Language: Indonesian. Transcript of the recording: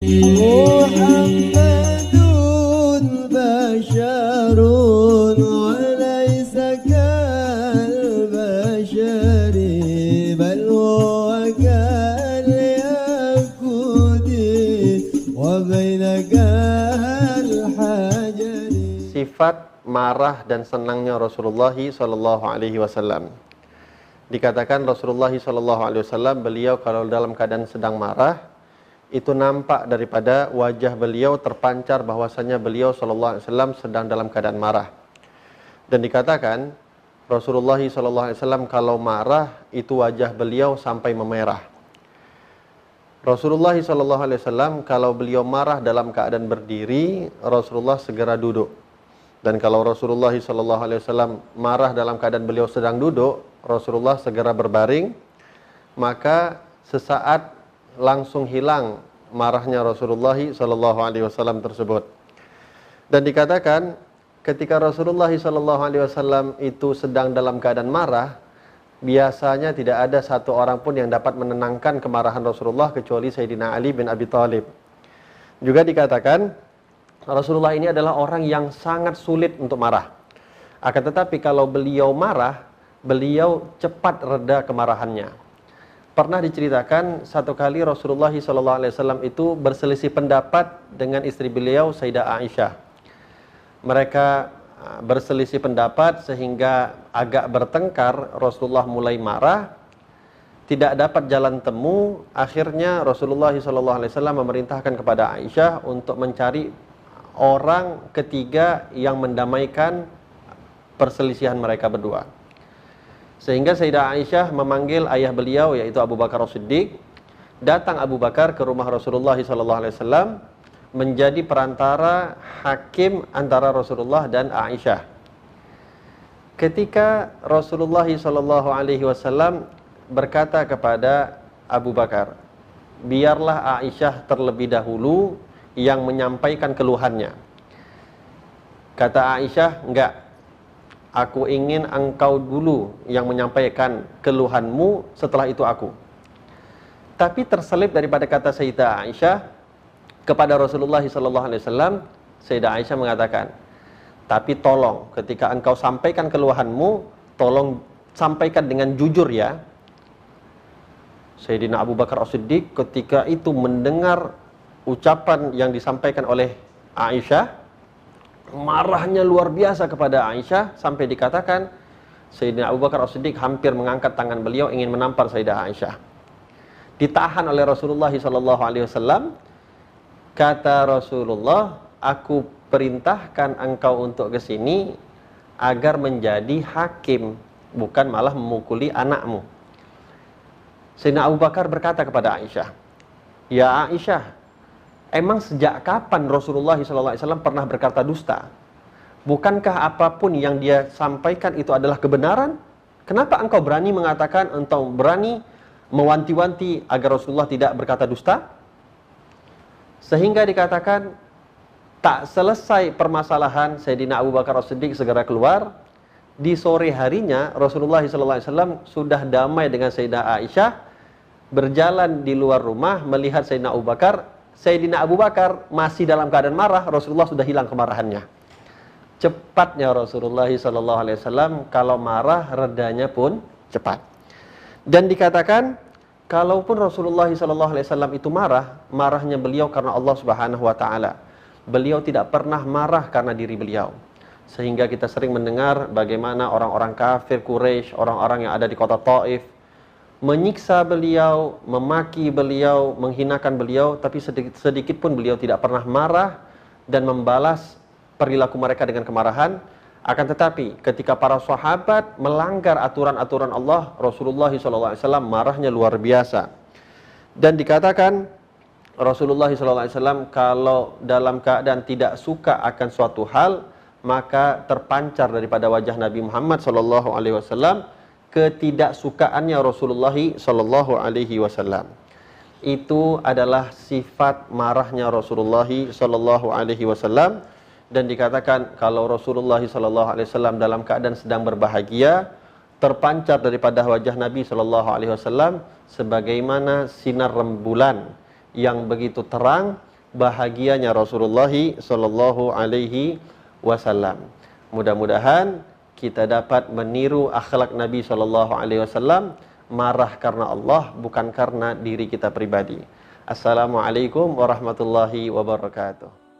Muhammadun basyarun wa laysa kal basyari bal huwa kal yakudi wa bainakal hajari. Sifat marah dan senangnya Rasulullah sallallahu alaihi wasallam. Dikatakan Rasulullah sallallahu alaihi wasallam, beliau kalau dalam keadaan sedang marah, itu nampak daripada wajah beliau terpancar bahwasanya beliau sallallahu alaihi wasallam sedang dalam keadaan marah. Dan dikatakan Rasulullah sallallahu alaihi wasallam kalau marah itu wajah beliau sampai memerah. Rasulullah sallallahu alaihi wasallam kalau beliau marah dalam keadaan berdiri, Rasulullah segera duduk. Dan kalau Rasulullah sallallahu alaihi wasallam marah dalam keadaan beliau sedang duduk, Rasulullah segera berbaring, maka sesaat langsung hilang marahnya Rasulullah sallallahu alaihi wasallam tersebut. Dan dikatakan ketika Rasulullah sallallahu alaihi wasallam itu sedang dalam keadaan marah, biasanya tidak ada satu orang pun yang dapat menenangkan kemarahan Rasulullah kecuali Sayyidina Ali bin Abi Thalib. Juga dikatakan Rasulullah ini adalah orang yang sangat sulit untuk marah. Akan tetapi kalau beliau marah, beliau cepat reda kemarahannya. Pernah diceritakan satu kali Rasulullah SAW itu berselisih pendapat dengan istri beliau Sayyidah Aisyah. Mereka berselisih pendapat sehingga agak bertengkar, Rasulullah mulai marah, tidak dapat jalan temu. Akhirnya Rasulullah SAW memerintahkan kepada Aisyah untuk mencari orang ketiga yang mendamaikan perselisihan mereka berdua. Sehingga Sayyidah Aisyah memanggil ayah beliau yaitu Abu Bakar As-Siddiq. Datang Abu Bakar ke rumah Rasulullah SAW menjadi perantara hakim antara Rasulullah dan Aisyah. Ketika Rasulullah SAW berkata kepada Abu Bakar, biarlah Aisyah terlebih dahulu yang menyampaikan keluhannya. Kata Aisyah, enggak, aku ingin engkau dulu yang menyampaikan keluhanmu, setelah itu aku. Tapi terselip daripada kata Sayyidah Aisyah kepada Rasulullah SAW, Sayyidah Aisyah mengatakan, tapi tolong ketika engkau sampaikan keluhanmu, tolong sampaikan dengan jujur ya. Sayyidina Abu Bakar As-Siddiq ketika itu mendengar ucapan yang disampaikan oleh Aisyah, marahnya luar biasa kepada Aisyah sampai dikatakan Sayyidina Abu Bakar As-Siddiq hampir mengangkat tangan beliau ingin menampar Sayyidah Aisyah. Ditahan oleh Rasulullah SAW. Kata Rasulullah, aku perintahkan engkau untuk ke sini agar menjadi hakim, bukan malah memukuli anakmu. Sayyidina Abu Bakar berkata kepada Aisyah, ya Aisyah, emang sejak kapan Rasulullah SAW pernah berkata dusta? Bukankah apapun yang dia sampaikan itu adalah kebenaran? Kenapa engkau berani mengatakan, engkau berani mewanti-wanti agar Rasulullah tidak berkata dusta? Sehingga dikatakan tak selesai permasalahan, Sayyidina Abu Bakar As-Siddiq segera keluar. Di sore harinya Rasulullah SAW sudah damai dengan Sayyidah Aisyah, berjalan di luar rumah melihat Sayyidina Abu Bakar. Sayyidina Abu Bakar masih dalam keadaan marah, Rasulullah sudah hilang kemarahannya. Cepatnya Rasulullah SAW kalau marah, redanya pun cepat. Dan dikatakan, kalaupun Rasulullah SAW itu marah, marahnya beliau karena Allah Subhanahu Wa Taala. Beliau tidak pernah marah karena diri beliau. Sehingga kita sering mendengar bagaimana orang-orang kafir Quraisy, orang-orang yang ada di kota Taif, menyiksa beliau, memaki beliau, menghinakan beliau, tapi sedikit pun beliau tidak pernah marah dan membalas perilaku mereka dengan kemarahan. Akan tetapi ketika para sahabat melanggar aturan-aturan Allah, Rasulullah SAW marahnya luar biasa. Dan dikatakan Rasulullah SAW kalau dalam keadaan tidak suka akan suatu hal, maka terpancar daripada wajah Nabi Muhammad SAW ketidaksukaannya Rasulullah sallallahu alaihi wasallam. Itu adalah sifat marahnya Rasulullah sallallahu alaihi wasallam. Dan dikatakan kalau Rasulullah sallallahu alaihi wasallam dalam keadaan sedang berbahagia, terpancar daripada wajah Nabi SAW sebagaimana sinar rembulan yang begitu terang bahagianya Rasulullah sallallahu alaihi wasallam. Mudah-mudahan kita dapat meniru akhlak Nabi sallallahu alaihi wasallam, marah karena Allah bukan karena diri kita pribadi. Assalamualaikum warahmatullahi wabarakatuh.